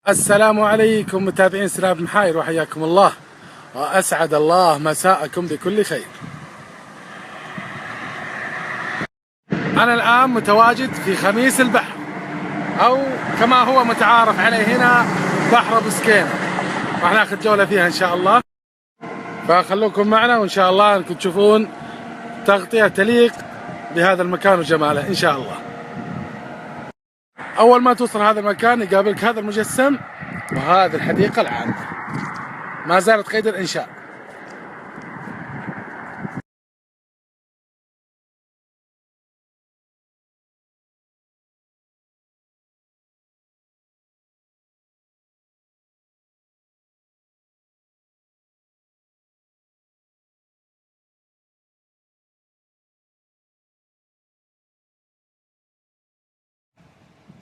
السلام عليكم متابعين سناب محاير، وحياكم الله وأسعد الله مساءكم بكل خير. أنا الآن متواجد في خميس البحر، أو كما هو متعارف عليه هنا بحر أبو سكينة. راح ناخذ جولة فيها إن شاء الله، فخلوكم معنا وإن شاء الله أنكم تشوفون تغطية تليق بهذا المكان وجماله إن شاء الله. أول ما توصل هذا المكان يقابلك هذا المجسم وهذه الحديقة العامة، ما زالت قيد الإنشاء.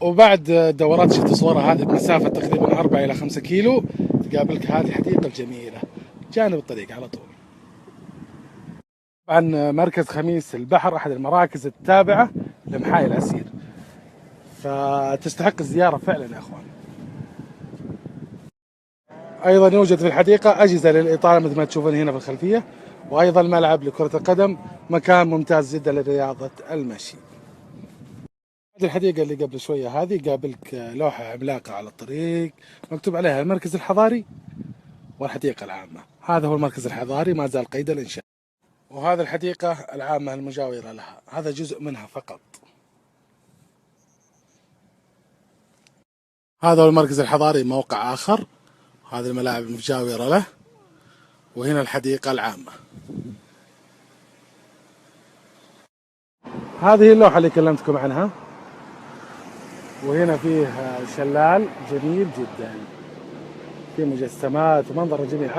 وبعد دورات شفت صورها هذه بمسافة تقريبا 4 إلى 5 كيلو تقابلك هذه الحديقة الجميلة جانب الطريق على طول. طبعا مركز خميس البحر أحد المراكز التابعة لمحايا العسير، فتستحق الزيارة فعلا يا أخوان. أيضا يوجد في الحديقة أجهزة للإطالة مثل ما تشوفون هنا في الخلفية، وأيضا ملعب لكرة القدم، مكان ممتاز جدا لرياضة المشي. هذه الحديقة اللي قبل شوية هذه قابلك لوحة عملاقة على الطريق مكتوب عليها المركز الحضاري والحديقة العامة. هذا هو المركز الحضاري ما زال قيد الإنشاء، وهذا الحديقة العامة المجاورة لها، هذا جزء منها فقط. هذا هو المركز الحضاري موقع آخر، هذه الملاعب المجاورة له، وهنا الحديقة العامة. هذه اللوحة اللي كلمتكم عنها، وهنا فيه شلال جميل جدا، فيه مجسمات ومنظر جميل.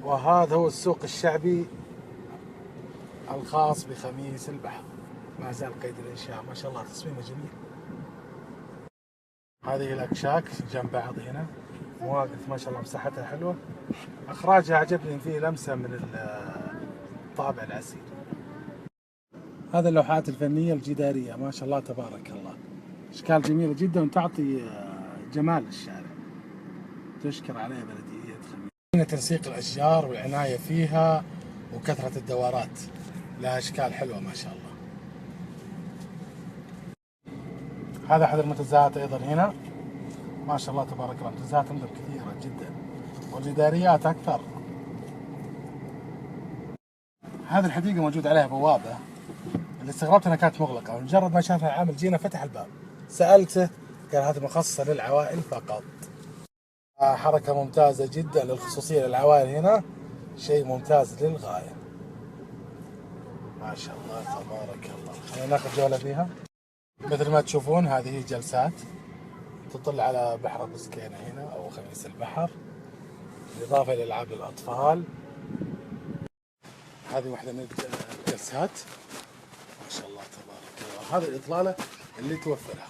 وهذا هو السوق الشعبي الخاص بخميس البحر، ما زال قيد الإنشاء. ما شاء الله تصميمه جميل. هذه الأكشاك جنب بعض هنا، مواقف ما شاء الله مساحتها حلوة، أخراجها عجبني، فيه لمسة من الطابع العسير. هذه اللوحات الفنية الجدارية ما شاء الله تبارك الله، أشكال جميلة جدا وتعطي جمال للشارع، تشكر عليها بلدية خميس. هنا تنسيق الأشجار والعناية فيها وكثرة الدورات، لها أشكال حلوة ما شاء الله. هذا أحد المنتزهات أيضا هنا ما شاء الله تبارك الله، منتزهات عندهم كثيرة جدا والجداريات أكثر. هذه الحديقة موجود عليها بوابة، اللي استغربت أنها كانت مغلقة، ومجرد ما شافها العامل جينا فتح الباب، سألته قال هذه مخصصة للعوائل فقط. حركة ممتازة جدا للخصوصية للعوائل هنا، شيء ممتاز للغاية ما شاء الله تبارك الله. خلينا ناخذ جولة فيها. مثل ما تشوفون هذه جلسات تطل على بحر أبو سكينة هنا أو خميس البحر، بالإضافة إلى ألعاب للأطفال. هذه واحدة من الجلسات ما شاء الله تبارك الله. هذه الإطلالة اللي توفرها.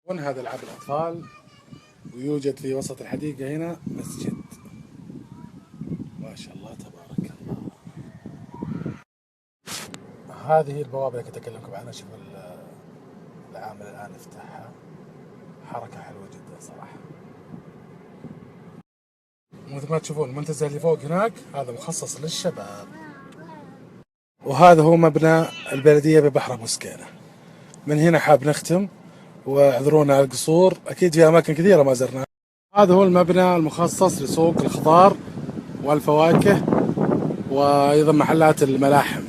هذا ألعاب الأطفال، ويوجد في وسط الحديقة هنا مسجد ما شاء الله تبارك الله. هذه البوابة اللي كنت أكلمكم عنها، شوف العامل الآن افتحها، حركة حلوة جدا صراحة. مثل ما تشوفون المنتزه اللي فوق هناك هذا مخصص للشباب. وهذا هو مبنى البلدية ببحر أبو سكينة. من هنا حاب نختم، واعذرونا على القصور، أكيد في أماكن كثيرة ما زرناها. هذا هو المبنى المخصص لسوق الخضار والفواكه وأيضا محلات الملاحم.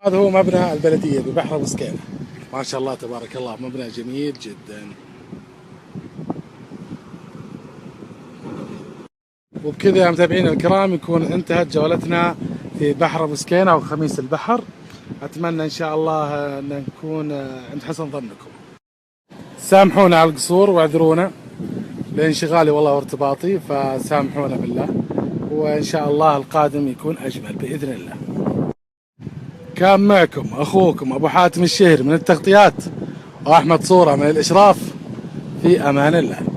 هذا هو مبنى البلدية ببحر أبو سكينة ما شاء الله تبارك الله، مبنى جميل جدا. وبكذا يا متابعينا الكرام يكون انتهت جولتنا في بحر أبو سكينة وخميس البحر. أتمنى إن شاء الله أن نكون عند حسن ظنكم. سامحونا على القصور واعذرونا لانشغالي والله وارتباطي، فسامحونا بالله، وإن شاء الله القادم يكون أجمل بإذن الله. كان معكم أخوكم أبو حاتم الشهري من التغطيات، وأحمد صورة من الإشراف. في أمان الله.